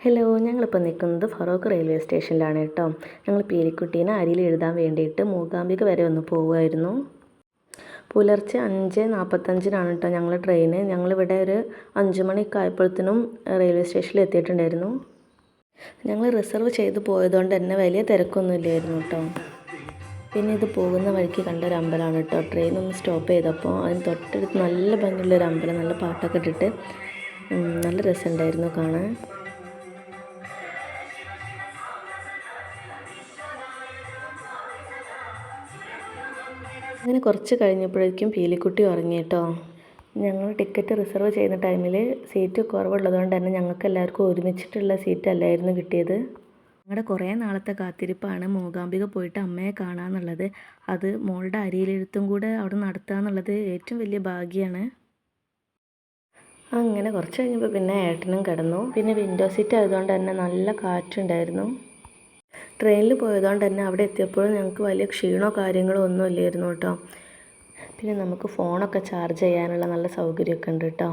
Hello, ഞങ്ങളിപ്പോൾ നിൽക്കുന്നത് Feroke railway സ്റ്റേഷനിലാണ് കേട്ടോ. ഞങ്ങൾ പേരിക്കുട്ടീനെ അരിയിൽ എഴുതാൻ വേണ്ടിയിട്ട് മൂകാംബിക വരെ ഒന്ന് പോവുമായിരുന്നു. പുലർച്ചെ 5:45 കേട്ടോ ഞങ്ങൾ ട്രെയിന്. ഞങ്ങളിവിടെ ഒരു 5 മണിയൊക്കെ ആയപ്പോഴത്തേനും റെയിൽവേ സ്റ്റേഷനിൽ എത്തിയിട്ടുണ്ടായിരുന്നു. ഞങ്ങൾ റിസർവ് ചെയ്ത് പോയതുകൊണ്ട് തന്നെ വലിയ തിരക്കൊന്നും ഇല്ലായിരുന്നു കേട്ടോ. പിന്നെ ഇത് പോകുന്ന വഴിക്ക് കണ്ട ഒരു അമ്പലമാണ് കേട്ടോ. ട്രെയിൻ ഒന്ന് സ്റ്റോപ്പ് ചെയ്തപ്പോൾ അതിന് തൊട്ടടുത്ത് നല്ല ഭംഗിയുള്ളൊരു അമ്പലം, നല്ല പാട്ടൊക്കെ ഇട്ടിട്ട് നല്ല രസമുണ്ടായിരുന്നു കാണാൻ. അങ്ങനെ കുറച്ച് കഴിഞ്ഞപ്പോഴേക്കും പീലിക്കുട്ടി ഉറങ്ങി കേട്ടോ. ഞങ്ങൾ ടിക്കറ്റ് റിസർവ് ചെയ്യുന്ന ടൈമിൽ സീറ്റ് കുറവുള്ളതുകൊണ്ട് തന്നെ ഞങ്ങൾക്ക് എല്ലാവർക്കും ഒരുമിച്ചിട്ടുള്ള സീറ്റ് അല്ലായിരുന്നു കിട്ടിയത്. ഞങ്ങളുടെ കുറേ നാളത്തെ കാത്തിരിപ്പാണ് മൂകാംബിക പോയിട്ട് അമ്മയെ കാണാമെന്നുള്ളത്. അത് മോളുടെ അരിയിലെഴുത്തും കൂടെ അവിടെ നടത്തുക എന്നുള്ളത് ഏറ്റവും വലിയ ഭാഗ്യമാണ്. അങ്ങനെ കുറച്ച് കഴിഞ്ഞപ്പോൾ പിന്നെ ഏട്ടനും കിടന്നു. പിന്നെ വിൻഡോ സീറ്റ് ആയതുകൊണ്ട് തന്നെ നല്ല കാറ്റുണ്ടായിരുന്നു. ട്രെയിനിൽ പോയതുകൊണ്ട് തന്നെ അവിടെ എത്തിയപ്പോൾ ഞങ്ങൾക്ക് വലിയ ക്ഷീണമോ കാര്യങ്ങളോ ഒന്നും ഇല്ലായിരുന്നു കേട്ടോ. പിന്നെ നമുക്ക് ഫോണൊക്കെ ചാർജ് ചെയ്യാനുള്ള നല്ല സൗകര്യമൊക്കെ ഉണ്ട് കേട്ടോ.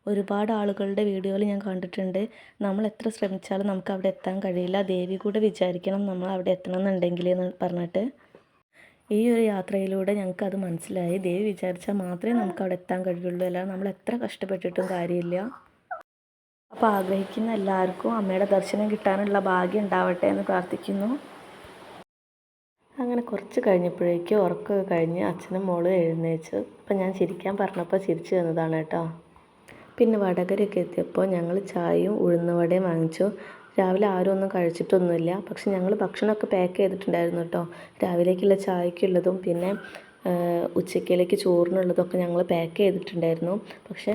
ഒരുപാട് ആളുകളുടെ വീഡിയോയിൽ ഞാൻ കണ്ടിട്ടുണ്ട്, നമ്മൾ എത്ര ശ്രമിച്ചാലും നമുക്ക് അവിടെ എത്താൻ കഴിയില്ല, ദേവി കൂടെ വിചാരിക്കണം നമ്മൾ അവിടെ എത്തണം എന്നുണ്ടെങ്കിൽ എന്ന് പറഞ്ഞിട്ട്. ഈ ഒരു യാത്രയിലൂടെ ഞങ്ങൾക്ക് അത് മനസ്സിലായി. ദേവി വിചാരിച്ചാൽ മാത്രമേ നമുക്ക് അവിടെ എത്താൻ കഴിയുള്ളൂ, അല്ലാതെ നമ്മൾ എത്ര കഷ്ടപ്പെട്ടിട്ടും കാര്യമില്ല. അപ്പോൾ ആഗ്രഹിക്കുന്ന എല്ലാവർക്കും അമ്മയുടെ ദർശനം കിട്ടാനുള്ള ഭാഗ്യം ഉണ്ടാവട്ടെ എന്ന് പ്രാർത്ഥിക്കുന്നു. അങ്ങനെ കുറച്ച് കഴിഞ്ഞപ്പോഴേക്കും ഉറക്കമൊക്കെ കഴിഞ്ഞ് അച്ഛനും മോളും എഴുന്നേച്ചു. അപ്പം ഞാൻ ചിരിക്കാൻ പറഞ്ഞപ്പോൾ ചിരിച്ചു തന്നതാണ് കേട്ടോ. പിന്നെ വടകരയൊക്കെ എത്തിയപ്പോൾ ഞങ്ങൾ ചായയും ഉഴുന്നുവടയും വാങ്ങിച്ചു. രാവിലെ ആരും ഒന്നും കഴിച്ചിട്ടൊന്നുമില്ല, പക്ഷെ ഞങ്ങൾ ഭക്ഷണമൊക്കെ പാക്ക് ചെയ്തിട്ടുണ്ടായിരുന്നു കേട്ടോ. രാവിലേക്കുള്ള ചായക്കുള്ളതും പിന്നെ ഉച്ചയ്ക്കിലേക്ക് ചോറിനുള്ളതൊക്കെ ഞങ്ങൾ പാക്ക് ചെയ്തിട്ടുണ്ടായിരുന്നു. പക്ഷേ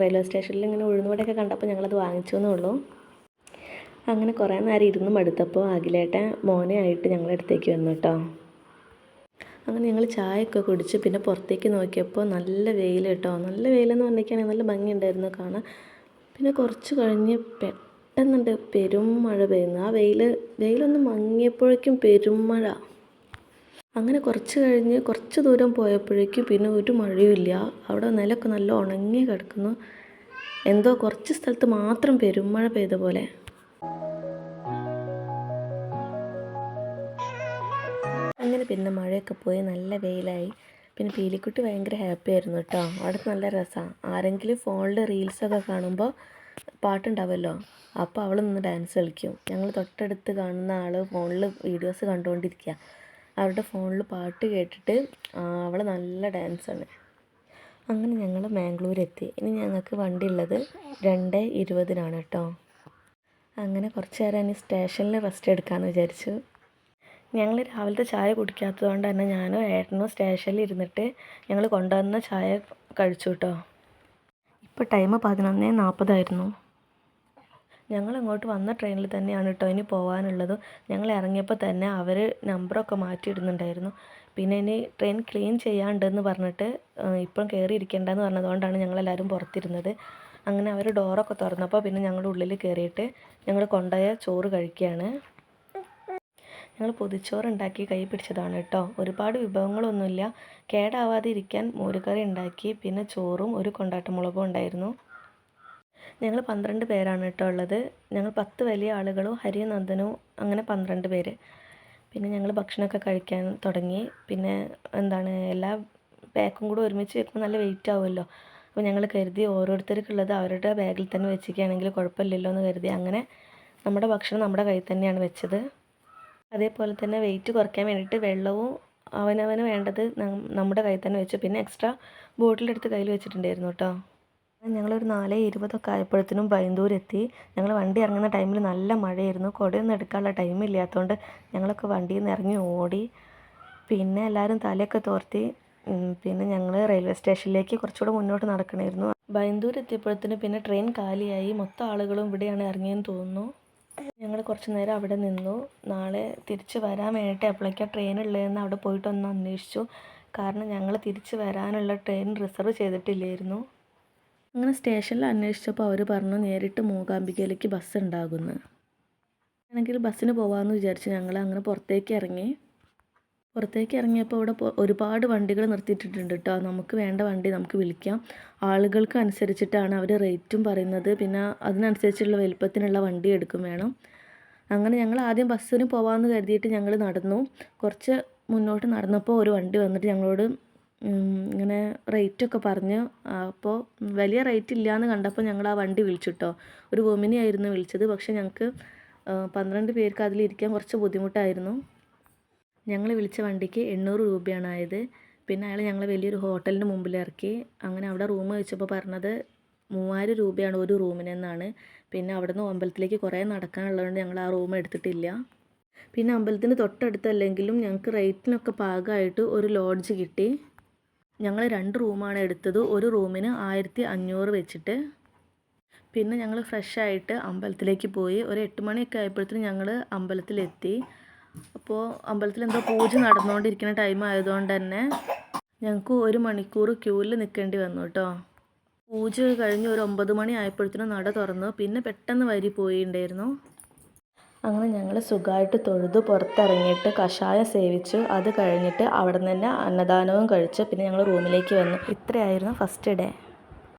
റെയിൽവേ സ്റ്റേഷനിൽ ഇങ്ങനെ ഉഴുന്നുവടയൊക്കെ കണ്ടപ്പോൾ ഞങ്ങളത് വാങ്ങിച്ചു എന്നേ ഉള്ളൂ. അങ്ങനെ കുറേ നേരം ഇരുന്ന് മടുത്തപ്പോൾ അഖിലേട്ടൻ മോനെ ആയിട്ട് ഞങ്ങളുടെ അടുത്തേക്ക് വന്നു കേട്ടോ. അങ്ങനെ ഞങ്ങൾ ചായയൊക്കെ കുടിച്ച് പിന്നെ പുറത്തേക്ക് നോക്കിയപ്പോൾ നല്ല വെയിൽ കേട്ടോ. നല്ല വെയിലെന്ന് പറഞ്ഞിരിക്കുകയാണെങ്കിൽ നല്ല ഭംഗിയുണ്ടായിരുന്നു കാണാൻ. പിന്നെ കുറച്ച് കഴിഞ്ഞ് പെട്ടെന്നുണ്ട് പെരും മഴ പെയ്യുന്നു. ആ വെയിലൊന്ന് മങ്ങിയപ്പോഴേക്കും പെരും മഴ. അങ്ങനെ കുറച്ച് കഴിഞ്ഞ് കുറച്ച് ദൂരം പോയപ്പോഴേക്കും പിന്നെ ഒരു മഴയുമില്ല. അവിടെ നിലമൊക്കെ നല്ല ഉണങ്ങി കിടക്കുന്നു. എന്തോ കുറച്ച് സ്ഥലത്ത് മാത്രം പെരുമഴ പെയ്ത പോലെ. അങ്ങനെ പിന്നെ മഴയൊക്കെ പോയി നല്ല വെയിലായി. പിന്നെ പീലിക്കുട്ടി ഭയങ്കര ഹാപ്പി ആയിരുന്നു കേട്ടോ. അവിടെ നല്ല രസമാണ്. ആരെങ്കിലും ഫോണിൽ റീൽസൊക്കെ കാണുമ്പോൾ പാട്ടുണ്ടാവുമല്ലോ, അപ്പോൾ അവൾ നിന്ന് ഡാൻസ് കളിക്കും. ഞങ്ങൾ തൊട്ടടുത്ത് കാണുന്ന ആൾ ഫോണിൽ വീഡിയോസ് കണ്ടുകൊണ്ടിരിക്കുക. അവരുടെ ഫോണിൽ പാട്ട് കേട്ടിട്ട് അവൾ നല്ല ഡാൻസാണ്. അങ്ങനെ ഞങ്ങൾ മാംഗ്ലൂർ എത്തി. ഇനി ഞങ്ങൾക്ക് വണ്ടി ഉള്ളത് 2:20 കേട്ടോ. അങ്ങനെ കുറച്ച് നേരം ഇനി സ്റ്റേഷനിൽ റെസ്റ്റ് എടുക്കാമെന്ന് വിചാരിച്ചു. ഞങ്ങൾ രാവിലത്തെ ചായ കുടിക്കാത്തതുകൊണ്ട് തന്നെ ഞാനും ഏട്ടനും സ്റ്റേഷനിൽ ഇരുന്നിട്ട് ഞങ്ങൾ കൊണ്ടുവന്ന ചായ കഴിച്ചു കേട്ടോ. ഇപ്പോൾ ടൈം 11:40 ഞങ്ങൾ ഇങ്ങോട്ട് വന്ന ട്രെയിനിൽ തന്നെയാണ് കേട്ടോ ഇനി പോകാനുള്ളത്. ഞങ്ങൾ ഇറങ്ങിയപ്പോൾ തന്നെ അവർ നമ്പറൊക്കെ മാറ്റിയിടുന്നുണ്ടായിരുന്നു. പിന്നെ ഇനി ട്രെയിൻ ക്ലീൻ ചെയ്യാണ്ടെന്ന് പറഞ്ഞിട്ട് ഇപ്പം കയറി ഇരിക്കേണ്ടെന്ന് പറഞ്ഞതുകൊണ്ടാണ് ഞങ്ങളെല്ലാവരും പുറത്തിരുന്നത്. അങ്ങനെ അവർ ഡോറൊക്കെ തുറന്നപ്പോൾ പിന്നെ ഞങ്ങളുടെ ഉള്ളിൽ കയറിയിട്ട് ഞങ്ങൾ കൊണ്ടുപോയ ചോറ് കഴിക്കുകയാണ്. ഞങ്ങൾ പൊതിച്ചോറ് ഉണ്ടാക്കി കൈ പിടിച്ചതാണ് കേട്ടോ. ഒരുപാട് വിഭവങ്ങളൊന്നുമില്ല. കേടാവാതെ ഇരിക്കാൻ മോരുകറി ഉണ്ടാക്കി, പിന്നെ ചോറും ഒരു കൊണ്ടാട്ടമുളകും ഉണ്ടായിരുന്നു. ഞങ്ങൾ 12 പേരാണ് കേട്ടോ ഉള്ളത്. ഞങ്ങൾ 10 വലിയ ആളുകളും ഹരിയും നന്ദനും അങ്ങനെ 12 പേര്. പിന്നെ ഞങ്ങൾ ഭക്ഷണമൊക്കെ കഴിക്കാൻ തുടങ്ങി. പിന്നെ എല്ലാ പാക്കും കൂടെ ഒരുമിച്ച് വെക്കുമ്പോൾ നല്ല വെയിറ്റ് ആവുമല്ലോ. അപ്പോൾ ഞങ്ങൾ കരുതി ഓരോരുത്തർക്കുള്ളത് അവരുടെ ബാഗിൽ തന്നെ വെച്ചിരിക്കുകയാണെങ്കിൽ കുഴപ്പമില്ലല്ലോ എന്ന് കരുതി അങ്ങനെ നമ്മുടെ ഭക്ഷണം നമ്മുടെ കയ്യിൽ തന്നെയാണ് വെച്ചത്. അതേപോലെ തന്നെ വെയിറ്റ് കുറയ്ക്കാൻ വേണ്ടിയിട്ട് വെള്ളവും അവനവന് വേണ്ടത് നമ്മുടെ കയ്യിൽ തന്നെ വെച്ചു. പിന്നെ എക്സ്ട്രാ ബോട്ടിലെടുത്ത് കയ്യിൽ വെച്ചിട്ടുണ്ടായിരുന്നു കേട്ടോ. ഞങ്ങളൊരു 4:20 ആയപ്പോഴത്തേനും ബൈന്ദൂർ എത്തി. ഞങ്ങൾ വണ്ടി ഇറങ്ങുന്ന ടൈമിൽ നല്ല മഴയായിരുന്നു. കുടയൊന്നും എടുക്കാനുള്ള ടൈമില്ലാത്തതുകൊണ്ട് ഞങ്ങളൊക്കെ വണ്ടിയിൽ നിന്ന് ഇറങ്ങി ഓടി. പിന്നെ എല്ലാവരും തലയൊക്കെ തോർത്തി. പിന്നെ ഞങ്ങൾ റെയിൽവേ സ്റ്റേഷനിലേക്ക് കുറച്ചുകൂടെ മുന്നോട്ട് നടക്കണമായിരുന്നു. ബൈന്ദൂർ എത്തിയപ്പോഴത്തേനും പിന്നെ ട്രെയിൻ കാലിയായി. മൊത്തം ആളുകളും ഇവിടെയാണ് ഇറങ്ങിയെന്ന് തോന്നുന്നു. ഞങ്ങൾ കുറച്ച് നേരം അവിടെ നിന്നു. നാളെ തിരിച്ച് വരാൻ വേണ്ടിയിട്ട് എപ്പോഴേക്കാണ് ട്രെയിൻ ഉള്ളതെന്ന് അവിടെ പോയിട്ടൊന്ന് അന്വേഷിച്ചു. കാരണം ഞങ്ങൾ തിരിച്ച് വരാനുള്ള ട്രെയിൻ റിസർവ് ചെയ്തിട്ടില്ലായിരുന്നു. അങ്ങനെ സ്റ്റേഷനിൽ അന്വേഷിച്ചപ്പോൾ അവർ പറഞ്ഞു നേരിട്ട് മൂകാംബികയിലേക്ക് ബസ് ഉണ്ടാകുമെന്ന്. ആണെങ്കിൽ ബസ്സിന് പോകാമെന്ന് വിചാരിച്ച് ഞങ്ങൾ അങ്ങനെ പുറത്തേക്ക് ഇറങ്ങി. പുറത്തേക്ക് ഇറങ്ങിയപ്പോൾ ഇവിടെ ഒരുപാട് വണ്ടികൾ നിർത്തിയിട്ടിട്ടുണ്ട് കേട്ടോ. നമുക്ക് വേണ്ട വണ്ടി നമുക്ക് വിളിക്കാം. ആളുകൾക്ക് അനുസരിച്ചിട്ടാണ് അവർ റേറ്റും പറയുന്നത്. പിന്നെ അതിനനുസരിച്ചുള്ള വലിപ്പത്തിനുള്ള വണ്ടി എടുക്കും വേണം. അങ്ങനെ ഞങ്ങൾ ആദ്യം ബസ്സിന് പോകാമെന്ന് കരുതിയിട്ട് ഞങ്ങൾ നടന്നു. കുറച്ച് മുന്നോട്ട് നടന്നപ്പോൾ ഒരു വണ്ടി വന്നിട്ട് ഞങ്ങളോട് ഇങ്ങനെ റേറ്റൊക്കെ പറഞ്ഞു. അപ്പോൾ വലിയ റേറ്റ് ഇല്ലയെന്ന് കണ്ടപ്പോൾ ഞങ്ങൾ ആ വണ്ടി വിളിച്ചു കേട്ടോ. ഒരു വുമനി ആയിരുന്നു വിളിച്ചത്. പക്ഷേ ഞങ്ങൾക്ക് 12 പേർക്ക് അതിലിരിക്കാൻ കുറച്ച് ബുദ്ധിമുട്ടായിരുന്നു. ഞങ്ങൾ വിളിച്ച വണ്ടിക്ക് 800 രൂപയാണ് ആയത്. പിന്നെ അയാൾ ഞങ്ങളെ വലിയൊരു ഹോട്ടലിന് മുമ്പിൽ ഇറക്കി. അങ്ങനെ അവിടെ റൂം വെച്ചപ്പോൾ പറഞ്ഞത് 3000 രൂപയാണ് ഒരു റൂമിനെന്നാണ്. പിന്നെ അവിടെ നിന്ന് അമ്പലത്തിലേക്ക് കുറേ നടക്കാനുള്ളതുകൊണ്ട് ഞങ്ങൾ ആ റൂം എടുത്തിട്ടില്ല. പിന്നെ അമ്പലത്തിന് തൊട്ടടുത്തല്ലെങ്കിലും ഞങ്ങൾക്ക് റേറ്റിനൊക്കെ പാകമായിട്ട് ഒരു ലോഡ്ജ് കിട്ടി. ഞങ്ങൾ 2 റൂമാണ് എടുത്തത്. ഒരു റൂമിന് 1500 വെച്ചിട്ട്. പിന്നെ ഞങ്ങൾ ഫ്രഷായിട്ട് അമ്പലത്തിലേക്ക് പോയി. ഒരു 8 മണിയൊക്കെ ആയപ്പോഴത്തേനും ഞങ്ങൾ അമ്പലത്തിലെത്തി. അപ്പോൾ അമ്പലത്തിൽ എന്തോ പൂജ നടന്നുകൊണ്ടിരിക്കുന്ന ടൈം ആയതുകൊണ്ട് തന്നെ ഞങ്ങൾക്ക് 1 മണിക്കൂർ ക്യൂവിൽ നിൽക്കേണ്ടി വന്നു കേട്ടോ. പൂജ കഴിഞ്ഞ് ഒരു 9 മണി ആയപ്പോഴത്തേനും നട തുറന്നു. പിന്നെ പെട്ടെന്ന് വരി പോയിട്ടുണ്ടായിരുന്നു. അങ്ങനെ ഞങ്ങൾ സുഖമായിട്ട് തൊഴുതു പുറത്തിറങ്ങിയിട്ട് കഷായം സേവിച്ചു. അത് കഴിഞ്ഞിട്ട് അവിടെ നിന്ന് തന്നെ അന്നദാനവും കഴിച്ചു. പിന്നെ ഞങ്ങൾ റൂമിലേക്ക് വന്നു. ഇത്രയായിരുന്നു ഫസ്റ്റ് ഡേ.